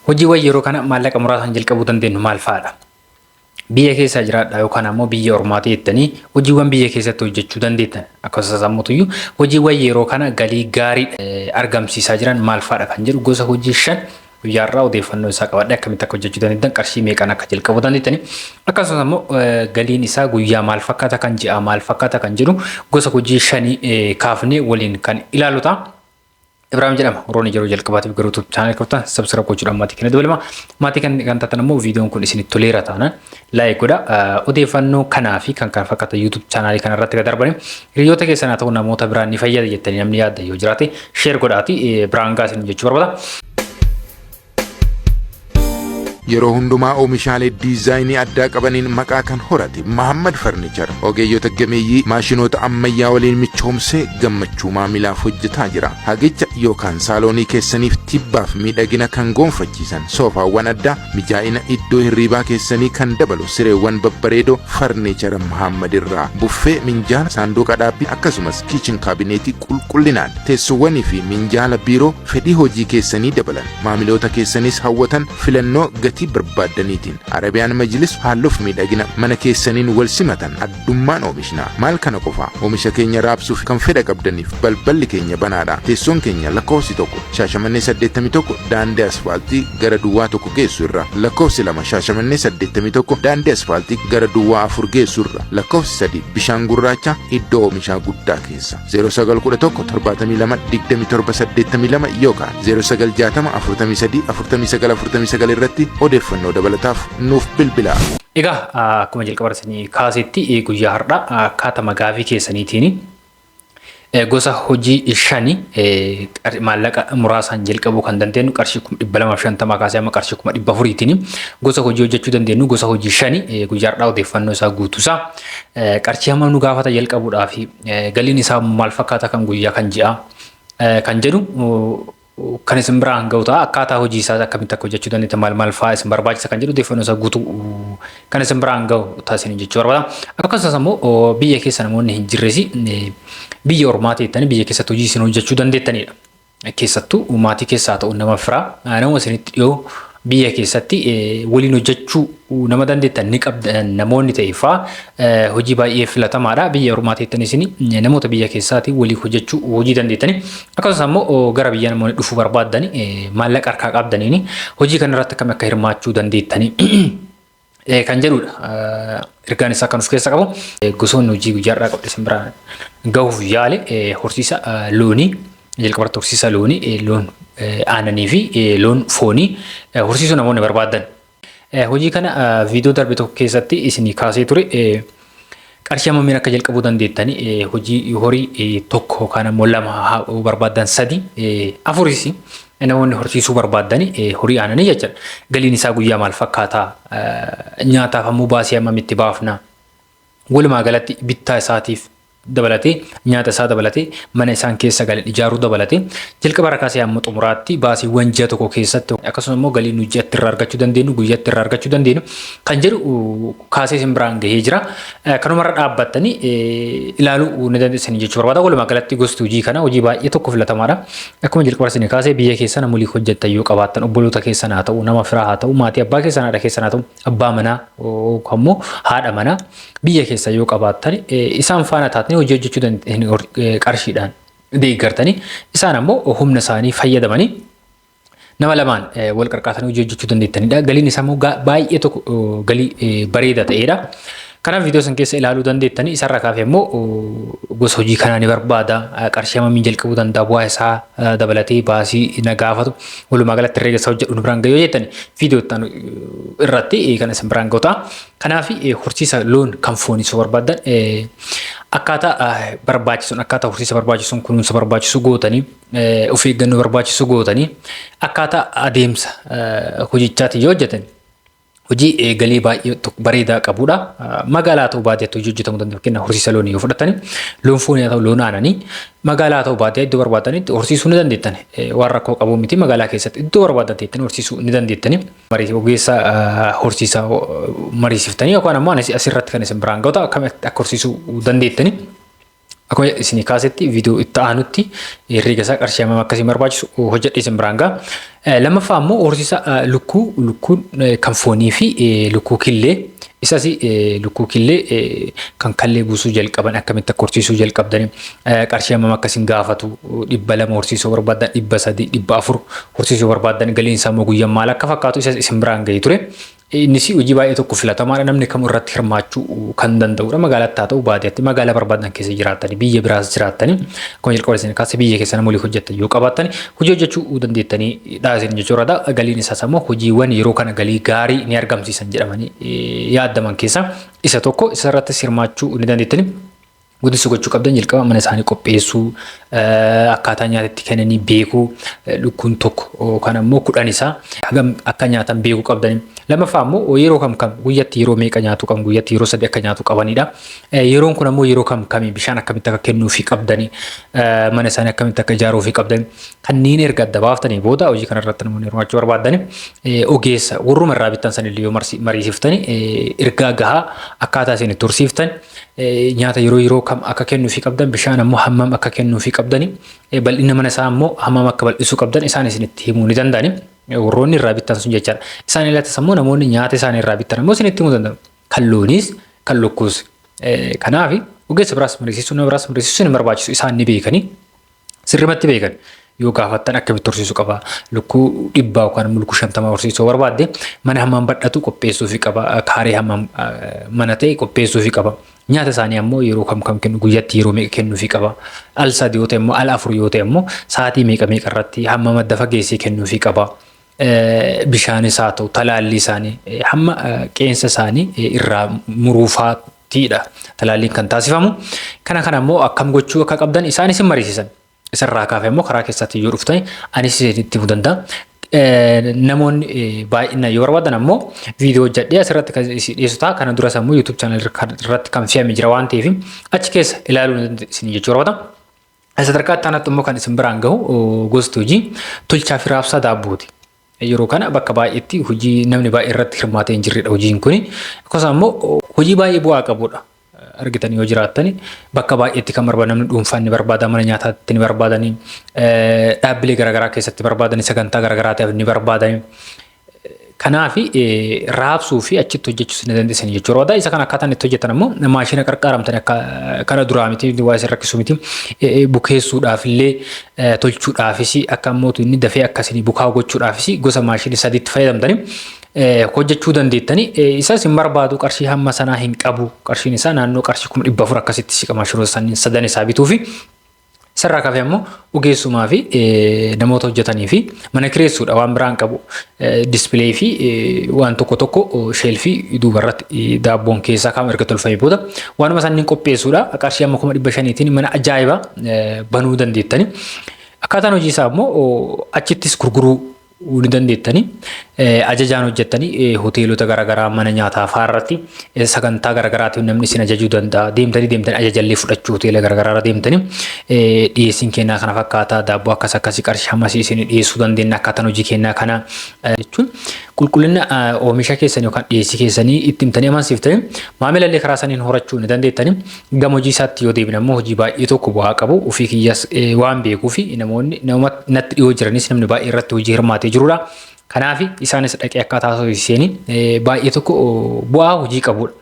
Hojiiwwan yeroo kana maallaqa muraasan jalqabuu dandeenyu maal fa'aadha? Biyya keessa jiraadha yookaan ammoo biyya ormaati jettanii hojiiwwan biyya keessatti hojjechuu dandeettan akkasumas ammoo hojiiwwan yeroo kana galii gaarii argamsiisaa jiran maal fa'aadha kan jedhu gosa hojii 5 guyyaarraa odeeffannoo isaa qabadhe akkamitti akka hojjechuu dandeettan qarshii meeqaan akka jalqabuu dandeettani akkasumas ammoo galiin isaa guyyaa maal fakkaata kan ji'a maal fakkaata kan jedhu gosa hojii 5 kaafnee waliin kan ilaalu ta'a. Ibrahim jedhama rooni yeroo jalqabaatiif garuu YouTube channel koftaan subscribe gochuudhaan maatii kana dabalama maatii kan taatan ammoo viidiyoon kun isinitti toleera taanaan like godha odeeffannoo kanaa fi kan kana fakkaata YouTube channel kana irratti darbanii hiriyoota keessan haa ta'u namoota biraan ni fayyada jettanii namni yaadda yoo jiraate share godhaati biraan gaasin jechuu barbaada. Yeroo hundumaa oomishaalee diizaayinii addaa qabaniin maqaa kan horate Muhammad Furniture ogeeyyota gameeyyii maashinoota ammayyaa waliin michoomsee gammachuu maamilaaf hojjetaa jira. Hagicha yookaan saaloonii keessaniif tibbaaf miidhagina kan gonfachiisan soofaawwan addaa mijaa'ina iddoo hirriibaa keessanii kan dabalu sireewwan babbareedoo Furniture Muhammad irraa buffee minjaala saanduqa dhaabbii akkasumas kitchen kaabineetii qulqullinaan teessuuwwanii fi minjaala biiroo fedhii hojii keessanii dabalan maamiloota keessanis hawwatan filannoo barbaadaniitiin Arabiyaan Majlis haalluuf miidhagina mana keessaniin wal simatan addummaan oomishna maal kana qofa oomisha keenya raabsuuf kan fedha qabdaniif balballi keenya banaadha. Teessoon keenya lakkoofsi 1 Shaashamannee 81 daandii asfaaltii gara duwwaa 1 geessu irra lakkoofsi 2 Shaashamannee 81 daandii asfaaltii gara duwwaa 4 geessu irra lakkoofsi 3 Bishaan Gurraacha iddoo oomishaa guddaa keessa 0911 72 27 82 yookaan 0960 43 49 49 irratti odeeffannoo dabalataaf nuuf bilbilaa. Egaa akkuma jalqabarsiisanii kaasetti guyyaa har'aa akkaataa gaafii keessaniitiin gosa hojii 5 maallaqa muraasaan jalqabuu kan dandeenyu qarshii 250 kaasee amma qarshii 400tiin gosa hojii hojjechuu dandeenyu gosa hojii 5 guyyaa har'aa odeeffannoo isaa guutuusaa qarshii hamma nu gaafata jalqabuudhaaf galiin isaa maal fakkaata kan guyyaa kan ji'a kan jedhu kan isin biraan ga'u ta'a akkaataa hojii isaa akkamitti akka hojjechuu dandeettan maal fa'aa isin barbaachisa kan jedhu odeeffannoo isaa guutuu kan isin biraan ga'u taasisan jechuu barbaada. Akkasumas ammoo biyya keessa namoonni hin jirres biyya ormaati jettanii biyya keessatti hojii isin hojjechuu dandeettanidha. Keessattuu maatii keessaa ta'u nama firaa nama isinitti dhiyoo biyya keessatti waliin hojjechuu nama dandeettan ni qabdan namoonni ta'eefaa hojii baay'ee filatamaadha. Biyya ormaati jettanii isin namoota biyya keessaati waliin hojjechuu hojii dandeettani. Akkasumas ammoo gara biyya namoonni dhufuu barbaadan maallaqa harkaa qabdaniin hojii kana irratti akkam akka hirmaachuu dandeettani kan jedhudha. Ergaan isaa kan of keessa qabu gosoonni hojii guyyaa irraa qabde isin biraan gahuuf yaale horsiisa loonii jalqabarratti horsiisa loonii loon aananii fi loon foonii horsiisuu namoonni barbaadan. Hojii kana viidiyoo darbe tokko keessatti isinii kaasee ture qarshii hammamiin akka jalqabuu dandeettani hojii horii tokko yookaan ammoo 2 barbaadan 3 4 namoonni horsiisuu barbaadan horii aananii jechuudha. Galiin isaa guyyaa maal fakkaata nyaataaf ammoo baasii hammamitti baafna walumaa galatti bittaa isaatiif dabalatee nyaata isaa dabalatee mana isaan keessa galan ijaaruu dabalatee jalqaba irraa kaasee amma xumuraatti baasiiwwan ji'a tokko keessatti akkasumas immoo galii nu ji'atti irraa argachuu dandeenyu guyyaatti irraa argachuu dandeenyu kan jedhu kaasee isin biraan gahee jira. Kanumarra dhaabbattanii ilaaluu ni dandeessan jechuu barbaada. Walumaa galatti gosti hojii kana hojii baay'ee tokko filatamaadha. Akkuma jalqaba isin kaasee biyya keessa namoonni hojjetan yoo qabaattan obboloota keessan haa ta'u nama firaa haa ta'u maatii abbaa keessan haadha keessan haa ta'u abbaa manaa kammoo haadha manaa biyya keessa yoo qabaattan isaan faana taatanii hojii hojjechuu dandeenye qarshiidhaan deeggartanii isaan ammoo humna isaanii fayyadamanii nama lamaan wal qarqaatanii hojii hojjechuu dandeettanidha. Galiin isaa immoo baay'ee tokko galii bareeda ta'edha. Kanaaf viidiyoo san keessa ilaaluu dandeettanii isarraa kaafee immoo gosa hojii kanaa ni barbaada qarshii hammamiin jalqabuu danda'a bu'aa isaa dabalatee baasii na gaafatu walumaa galatti herreega isaa hojjedhu biraan gahuu jettan viidiyoo irratti kan isin biraan ga'u ta'a. Kanaaf horsiisa loon kan fooniisuu barbaadan akkaataa barbaachisuun akkaataa horsiisa barbaachisuun kunuunsa barbaachisu gootanii of eeggannoo barbaachisu gootanii akkaataa adeemsa hojichaatti yoo hojjetan hojii galii baay'ee bareedaa qabudha. Magaalaa ta'uu baadiyyaatti hojii hojjetamuu danda'a. Fakkeenyaaf horsiisa loonii yoo fudhattanii loon foonii ta'u loon aananii magaalaa ta'uu baadiyyaa iddoo barbaadanitti horsiisuu ni dandeettan. Waan rakkoo qabu miti magaalaa keessatti iddoo barbaadan ta'ettanii horsiisuu ni dandeettani. Ogeessa horsiisaa mariisiftanii yookaan ammoo asirratti kan isin biraan ga'u akka horsiisuu dandeettani. Akkuma isin kaasetti viidiyoo itti aanutti herreega isaa qarshii hammam akkasii barbaachisu hojjedhe isin biraan ga'a. Lammaffaa immoo horsiisa lukkuun kan foonii fi lukkuu killee isas lukkuu killee kan kallee buusuu jalqaban akkamitti akka horsiisuu jalqabdanii qarshii hammam akkasiin gaafatu 200 horsiisuu barbaadan 300 400 horsiisuu barbaadan galiin isaa immoo guyyaan maal akka fakkaatu isas isin biraan ga'ee ture. Innis hojii baay'ee tokko filatamaadha namni kam irratti hirmaachuu kan danda'udha. Magaalaatti haa ta'u baadiyyaatti magaalaa barbaadan keessa jiraatanii biyya biraas jiraatanii akkuma jalqaba isin kaasee biyya keessa nama olii hojjetan yoo qabaatan hojii hojjechuu dandeettanii dhaasin jechuudha. Galiin isaas immoo hojiiwwan yeroo kana galii gaarii ni argamsiisan jedhamanii yaadaman keessa isa tokko isa irratti hirmaachuu ni dandeettanii. Guddisuu gochuu qabdan jalqaba mana isaanii qopheessuu akkaataa nyaatatti kennanii beekuu lukkuun tokko kan ammoo 10 isaa hagam akka nyaatan beekuu qabdanii. Lammaffaa ammoo yeroo kam guyyatti yeroo meeqa nyaatu qaban guyyatti yeroo 3 akka nyaatu qabanidha. Yeroon kun ammoo yeroo kam bishaan akkamitti akka kennuufi qabdanii mana isaanii akkamitti akka ijaaruufi qabdanii kanneen erga adda baaftanii booda hojii kana irratti namoonni hirmaachuu barbaadanii ogeessa warruma irraa bittan sanillee yoo mariisiftanii ergaa gahaa akkaataa isin itti horsiiftan nyaata yeroo kam akka kennuufi qabdan bishaan ammoo hammam akka kennuufi qabdanii bal'ina mana isaa ammoo hammam akka bal'isuu qabdan isaan isinitti himuu ni danda'ani. Warroonni irraa bittan sun jechaadha. Isaan ilaalatas ammoo namoonni nyaata isaanii irraa bittan ammoo isinitti himuu danda'u. Kan looniis kan lukkuus. Kanaaf ogeessa biraas mariisisuu nama biraas mariisisuu ni barbaachisu isaan ni beekanii sirrimatti beekan. Yoo gaafattan akkamitti horsiisuu qaba lukkuu 100 yookaan lukkuu 50 horsiisuu barbaadde mana hammam badhatu qopheessuufi qaba kaaree hammam mana ta'e qopheessuufi qaba. Nyaata isaanii ammoo yeroo kam kennu guyyatti yeroo meeqa kennuufi qaba. Al 3 yoo ta'e ammoo al 4 yoo ta'e ammoo sa'aatii meeqa irratti hammam adda fageessee kennuufi qaba. Bishaanis haa ta'u talaallii isaanii hamma qeensa isaanii irraa muruufaatiidha talaalliin kan taasifamu. Kana ammoo akkam gochuu akka qabdan isaanis hin mariisisan. Isarraa kaafee immoo karaa keessatti yoo dhuftani anis isinitti himuu danda'a. Namoonni baay'inaan yoo barbaadan ammoo viidiyoo hojjedhee asirratti kan dhiyeessu ta'a. Kana duras ammoo YouTube channel irratti kan fe'amee jira waan ta'eef achi keessa ilaaluu isin jechuu barbaada. Sadarkaa itti aanutti immoo kan isin biraan gahu gosti hojii tolchaa fi raabsaa daabbooti. Yeroo kana bakka baay'eetti hojii namni baay'ee irratti hirmaatee hin jirredha hojiin kuni. Akkasumas ammoo hojii baay'ee bu'aa qabudha. Argitanii yoo jiraatani bakka baay'eetti kan barbaadan namni dhuunfaan ni barbaada mana nyaataatti ni barbaadanii dhaabbilee garaagaraa keessatti barbaadanii sagantaa garaagaraatiif ni barbaadanii. Kanaaf raabsuu fi achitti hojjechuu ni dandeessan jechuudha. Wadaa isa kana akkaataan itti hojjetan ammoo maashina qarqaaramtanii akka kana duraa miti waa isa rakkisu miti bukeessuudhaaf illee tolchuudhaafis akka ammoo inni dafee akkasii bukaa gochuudhaafis gosa maashinii sadiitti fayyadamtanii hojjechuu dandeettanii isas hin barbaadu qarshii hamma sanaa hin qabu qarshiin isaa naannoo qarshii 400 akkasitti siqa maashinoota sadan isaa bituu fi sarara kaafee ammoo ogeessumaa fi namoota hojjetanii fi mana kireessuudha waan biraan qabu dispilay fi waan tokko sheelfii duubarratti daabboon keessaa kaa'amu erga tolfamee booda waanuma sanniin qopheessuudha qarshii amma 500tiin mana ajaa'ibaa banuu dandeettanii akkaataan hojii isaa ammoo achittis gurguruu ni dandeettanii ajajaan hojjettanii hoteelota garaagaraa mana nyaataa faarratti sagantaa garaagaraatiif namni isin ajajuu danda'a deemtanii ajajallee fudhachuu hoteela garaagaraa deemtanii dhiyeessiin kennaa kana fakkaataa daabboo akkasii qarshii hammasii isin dhiyeessuu dandeenya akkaataan hojii kennaa kana jechuun qulqullina oomisha keessanii yookaan dhiyeessii keessanii itti himtanii amansiiftanii maamilallee karaa saniin horachuu ni dandeettanii gama hojii isaatti yoo deebine ammoo hojii baay'ee tokko bu'aa qabu ofii kiyyaas waan beekuu fi namoonni natti dhiyoo jiranis namni baay'ee irratti hojii hirmaatee jirudha. Kanaaf isaanis dhaqee akkaataa hojii baay'ee tokko bu'aa hojii qabudha.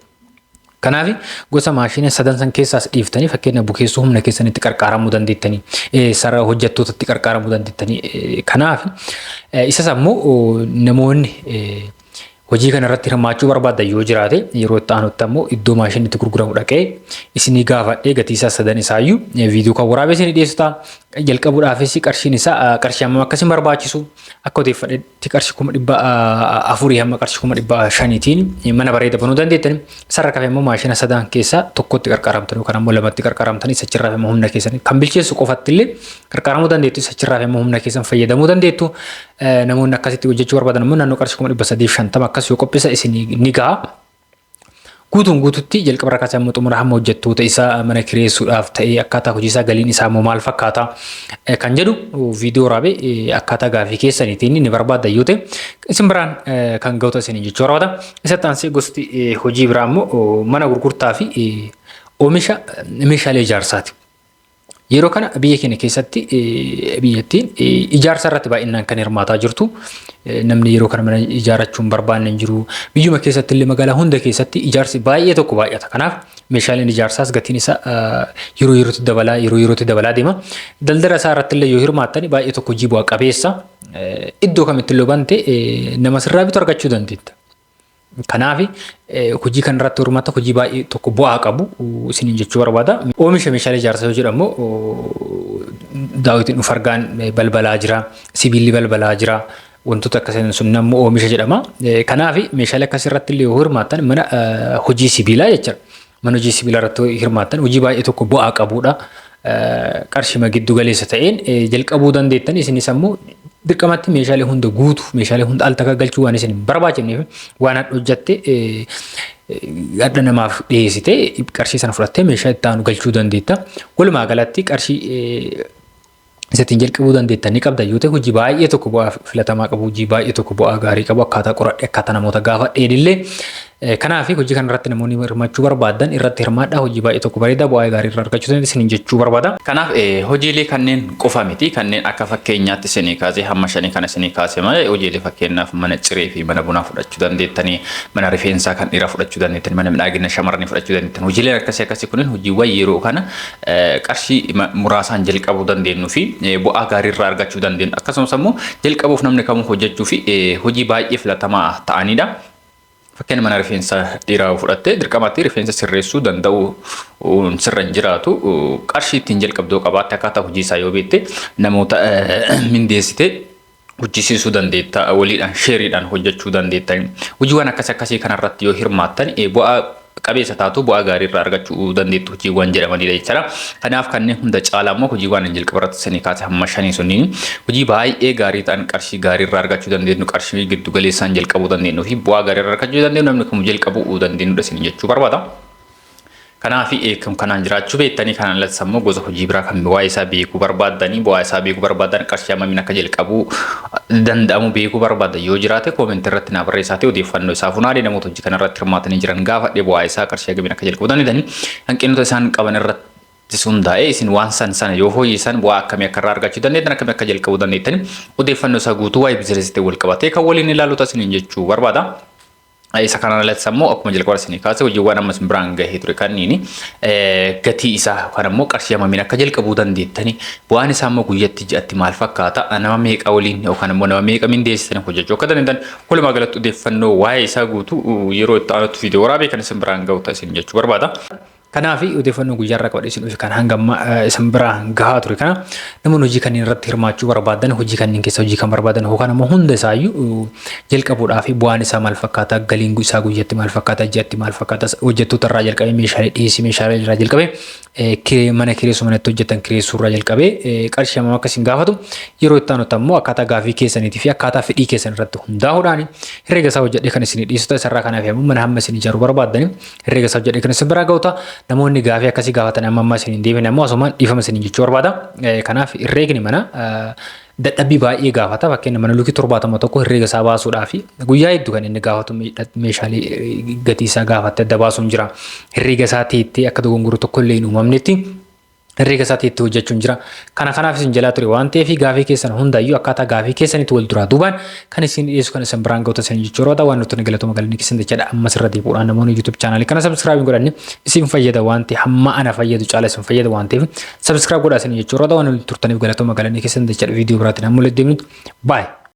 Kanaaf gosa maashina sadan san keessaas dhiiftanii fakkeenya bukeessuu humna keessanitti qarqaaramuu dandeettanii sarara hojjettootatti qarqaaramuu dandeettanii. Kanaaf isas ammoo namoonni hojii kana irratti hirmaachuu barbaadan yoo jiraate yeroo itti aanutti ammoo iddoo maashinni itti gurguramu dhaqee isinii gaafadhee gatii isaa sadan isaayyuu viidiyoo kan waraabee isinii dhiyeessuta jalqabuudhaafis qarshiin isaa qarshii hammam akkasiin barbaachisu akka odeeffadhetti qarshii 400 hamma qarshii 500tiin mana bareeda banuu dandeettanii sarara kafee immoo maashina sadan keessaa tokkotti qarqaaramtan yookaan ammoo lamatti qarqaaramtanii sachirraaf immoo humna keessan kan bilcheessu qofatti illee qarqaaramuu dandeettu sachirraaf immoo humna keessan fayyadamuu dandeettu namoonni akkasitti hojjechuu barbaadan immoo naannoo qarshii 350 akkas yoo qophisa isin ni ga'a. Guututti jalqaba kaasee ammoo xumura hamma hojjettoota isaa mana kireessuudhaaf ta'ee akkaataa hojii isaa galiin isaa ammoo maal fakkaata kan jedhu viidiyoo raabee akkaataa gaafii keessaniitiin ni barbaadda yoo ta'e isin biraan kan ga'uta isin jechuu barbaada. Isatti aansee gosti hojii biraa ammoo mana gurgurtaa fi oomisha meeshaalee ijaarsaati. Yeroo kana biyya keenya keessatti biyyattiin ijaarsa irratti baay'inaan kan hirmaataa jirtu. Namni yeroo kana mana ijaarrachuun barbaanne hin jiru. Biyyuma keessatti illee magaalaa hunda keessatti ijaarsi baay'ee tokko baay'ata. Kanaaf meeshaaleen ijaarsaas gatiin isaa yeroo yerootti dabalaa deema. Daldala isaa irratti illee yoo hirmaattan baay'ee tokko hojii bu'a qabeessa. Iddoo kamitti illee bante nama sirraa bitu argachuu dandeetta. Kanaaf hojii kan irratti hirmaatta hojii baay'ee tokko bu'aa qabu isiniin jechuu barbaada. Oomisha meeshaalee ijaarsaa yoo jedhamu daawwitiin dhufargaan balbalaa jira, sibiilli balbalaa jira. Wantoota akkasiin sun nammoo oomisha jedhama. Kanaaf meeshaalee akkasii irratti illee yoo hirmaattan mana hojii sibiilaa jechuudha. Mana hojii sibiilaa irratti hirmaattan hojii baay'ee tokko bu'aa qabudha. Qarshii giddu galeessa ta'een jalqabuu dandeettan isinis ammoo dirqamatti meeshaalee hunda guutu meeshaalee hunda al takka galchuu waan isin barbaachifneef waan hojjatte adda namaaf dhiyeessite qarshii sana fudhattee meeshaa itti aanu galchuu dandeetta. Walumaa galatti qarshii isatiin jalqabuu dandeettan ni qabda yoo ta'e hojii baay'ee tokko bu'aa filatamaa qabu hojii baay'ee tokko bu'aa gaarii qabu akkaataa qoradhe akkaataa namoota gaafadheen illee kanaaf hojii kana irratti namoonni hirmaachuu barbaadan irratti hirmaadhaa hojii baay'ee tokko bareedaa bu'aa gaarii irraa argachuu dandeessan isin jechuu barbaada. Kanaaf hojiilee kanneen qofa miti kanneen akka fakkeenyaatti isinii kaasee hamma 5 kana isinii kaasee malee hojiilee fakkeenyaaf mana ciree fi mana bunaa fudhachuu dandeettanii mana rifeensaa kan dhiiraa fudhachuu dandeettanii mana miidhagina shamarranii fudhachuu dandeettan hojiileen akkasii kunneen hojiiwwan yeroo kana qarshii muraasaan jalqabuu dandeenyu fi bu'aa gaarii irraa argachuu dandeenyu akkasumas immoo jalqabuuf namni kamuu hojjechuu fi hojii baay'ee filatamaa ta'anidha. Fakkeenya mana rifeensaa dhiiraa fudhattee dirqamatti rifeensa sirreessuu danda'u sirra hin jiraatu qarshii ittiin jalqabdoo qabaatte akkaataa hojii isaa yoo beekte namoota mindeessite hojjisiisuu dandeetta waliidhaan sheeriidhaan hojjechuu dandeetta. Hojiiwwan akkasii kanarratti yoo hirmaattan bu'aa qabeessa taatu bu'aa gaarii irraa argachuu dandeettu hojiiwwan jedhamanidha jechuudha. Kanaaf kanneen hunda caalaa immoo hojiiwwan jalqaba irratti isinii kaase hamma 5 sunniin hojii baay'ee gaarii ta'an qarshii gaarii irraa argachuu dandeenyu qarshii giddu galeessaan jalqabuu dandeenyu fi bu'aa gaarii irraa argachuu dandeenyu namni kamuu jalqabuu dandeenyudha isin jechuu barbaada. Kanaaf kanaan jiraachuu beektanii kanaan alatti immoo gosa hojii biraa kan bu'aa isaa beekuu barbaadanii bu'aa isaa beekuu barbaadan qarshii hammamiin akka jalqabuu danda'amu beekuu barbaadan yoo jiraate koomentii irratti naa barreessaatee odeeffannoo isaa funaanee namoota hojii kana irratti hirmaatanii jiran gaafadhee bu'aa isaa qarshii hammamiin akka jalqabuu danda'anii hanqinoota isaan qaban irratti hundaa'ee isin waan sana yoo fooyyessan bu'aa akkamii akka irraa argachuu dandeettan akkamii akka jalqabuu dandeettanii odeeffannoo isaa guutuu waa'ee biizinesiitti wal qabatee kan waliin ilaaluuta isiniin jechuu barbaada. Isa kanaan alatti immoo akkuma jalqaba isinii kaase hojiiwwan ammas biraan gahee ture kanniini gatii isaa kan immoo qarshii hammamiin akka jalqabuu dandeettanii bu'aan isaa immoo guyyatti ji'atti maal fakkaata nama meeqa waliin yookaan immoo nama meeqa mindeessitanii hojjechuu akka dandeettan walumaa galatti odeeffannoo waa'ee isaa guutuu yeroo itti aanutti viidiyoo waraabee kan isin biraan gahu isin jechuu barbaada. Kanaaf odeeffannoo guyyaarraa qabadhe isin dhufe kan hanga isin biraan gahaa ture kana namoonni hojii kanneen irratti hirmaachuu barbaadan hojii kanneen keessa hojii kan barbaadan yookaan immoo hunda isaayyuu jalqabuudhaaf bu'aan isaa maal fakkaata galiin isaa guyyatti maal fakkaata ji'atti maal fakkaata hojjettoota irraa jalqabee meeshaalee dhiyeessii meeshaalee irraa jalqabee mana kireessuu manatti hojjetan kireessuu irraa jalqabee qarshii hammam akka isin gaafatu yeroo itti aanutti ammoo akkaataa gaafii keessaniitii fi akkaataa fedhii keessan irratti hundaa'uudhaan herreega isaa hojjedhee kan isin dhiyeessota isarraa kanaaf ammoo mana hamma isin ijaaruu barbaadan herreega isaa hojjedhee kan isin biraa ga'uta namoonni gaafii akkasii gaafatan amma isin hin deebine ammoo asumaan dhiifama isin jechuu barbaada. Kanaaf herreegni mana dadhabbii baay'ee gaafata fakkeenya mana luukii 71 herreega isaa baasuudhaaf guyyaa hedduu kan inni gaafatu meeshaalee gatii isaa gaafatte adda baasuun jira. Herreega isaa teettee akka dogongoruu tokko illee hin uumamnetti herreega isaa teettee hojjechuun jira. Kanaaf isin jalaa ture waan ta'eef gaafii keessan hundayyuu akkaataa gaafii keessanitti wal duraa duubaan kan isin dhiyeessu kan isin biraan ga'uuta isin jechuu barbaada. Waan nuti galatoomaa galanii keessan jechaadha ammas irra deebi'uudhaan namoonni YouTube chaanaalii kana subscribe godhanii isin fayyada waan ta'e hamma ana fayyadu caala isin fayyada waan ta'eef subscribe godhaa isin jechuu barbaada. Waan nuti turtaniif galatoomaa galanii keessan jechaadha viidiyoo biraatiin amma walitti deebinutti bye.